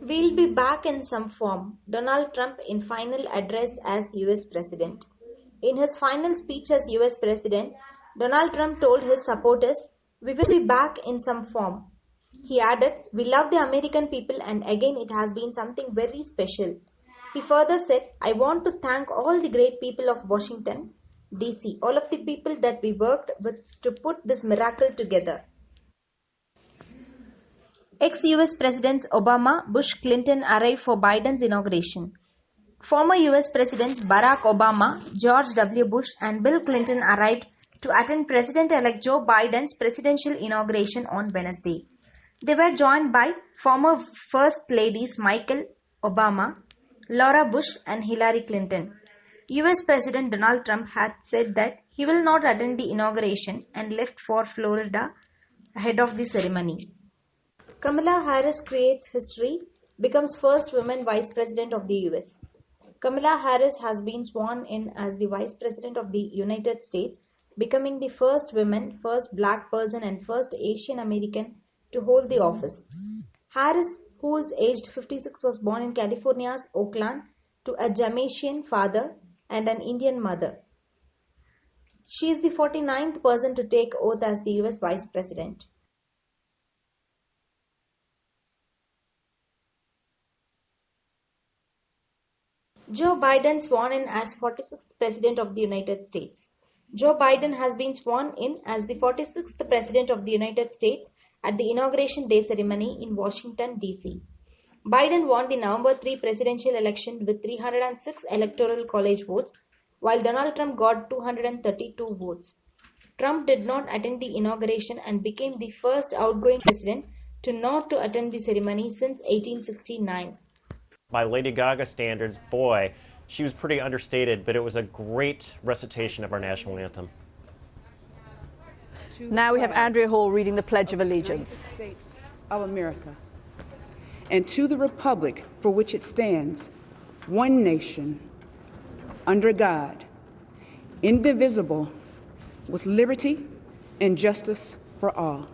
We'll be back in some form. Donald Trump in final address as US President. In his final speech as US President, Donald Trump told his supporters, "We will be back in some form." He added, "We love the American people and again it has been something very special." He further said, "I want to thank all the great people of Washington, D.C., all of the people that we worked with to put this miracle together." Ex-US Presidents Obama, Bush, Clinton arrived for Biden's inauguration. Former US Presidents Barack Obama, George W. Bush, and Bill Clinton arrived to attend President-elect Joe Biden's presidential inauguration on Wednesday. They were joined by former First Ladies Michelle Obama, Laura Bush, and Hillary Clinton. US President Donald Trump had said that he will not attend the inauguration and left for Florida ahead of the ceremony. Kamala Harris creates history, becomes first woman Vice President of the US. Kamala Harris has been sworn in as the Vice President of the United States, becoming the first woman, first black person, and first Asian American to hold the office. Harris, who is aged 56, was born in California's Oakland to a Jamaican father and an Indian mother. She is the 49th person to take oath as the US Vice President. Joe Biden sworn in as 46th President of the United States. Joe Biden has been sworn in as the 46th President of the United States at the Inauguration Day ceremony in Washington, D.C. Biden won the November 3 presidential election with 306 electoral college votes, while Donald Trump got 232 votes. Trump did not attend the inauguration and became the first outgoing president to not to attend the ceremony since 1869. By Lady Gaga standards, boy, she was pretty understated, but it was a great recitation of our national anthem. Now we have Andrea Hall reading the Pledge of Allegiance. United States of America, and to the republic for which it stands, one nation, under God, indivisible, with liberty and justice for all.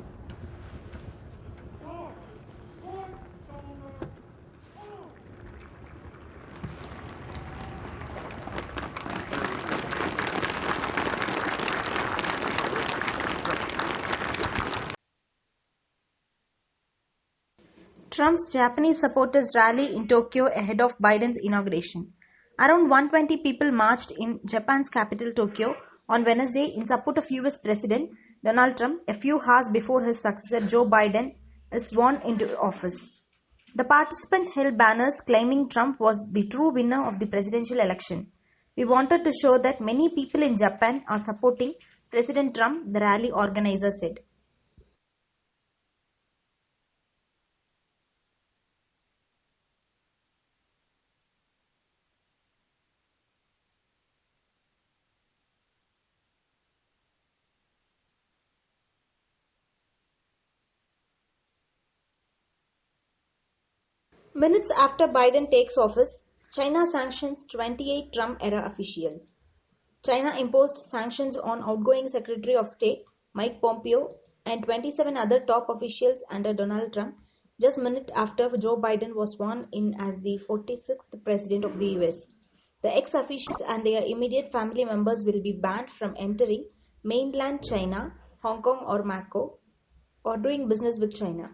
Trump's Japanese supporters rally in Tokyo ahead of Biden's inauguration. Around 120 people marched in Japan's capital Tokyo on Wednesday in support of US President Donald Trump a few hours before his successor Joe Biden is sworn into office. The participants held banners claiming Trump was the true winner of the presidential election. "We wanted to show that many people in Japan are supporting President Trump," the rally organizer said. Minutes after Biden takes office, China sanctions 28 Trump-era officials. China imposed sanctions on outgoing Secretary of State Mike Pompeo and 27 other top officials under Donald Trump just minutes after Joe Biden was sworn in as the 46th President of the US. The ex-officials and their immediate family members will be banned from entering mainland China, Hong Kong or Macau, or doing business with China.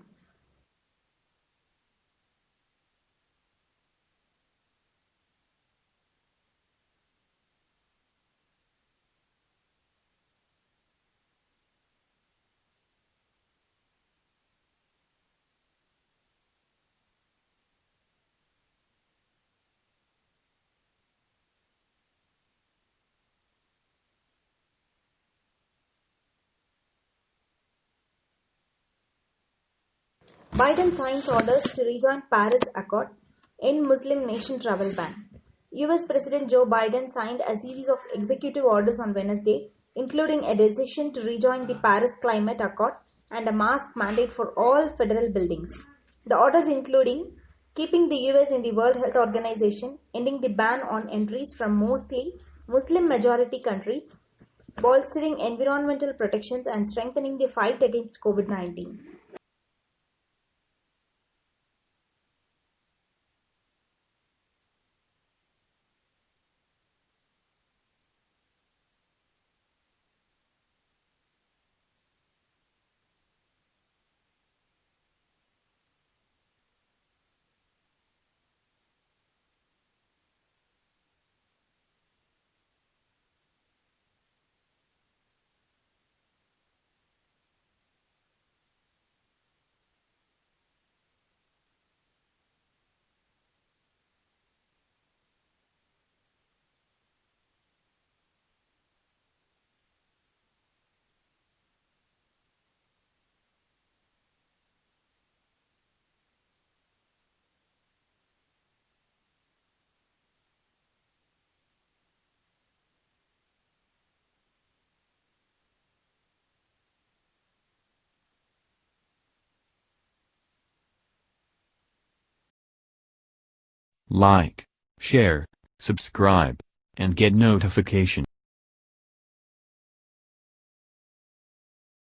Biden signs orders to rejoin Paris Accord, end Muslim nation travel ban. US President Joe Biden signed a series of executive orders on Wednesday, including a decision to rejoin the Paris Climate Accord and a mask mandate for all federal buildings. The orders including keeping the US in the World Health Organization, ending the ban on entries from mostly Muslim-majority countries, bolstering environmental protections and strengthening the fight against COVID-19. like, share, subscribe, and get notification.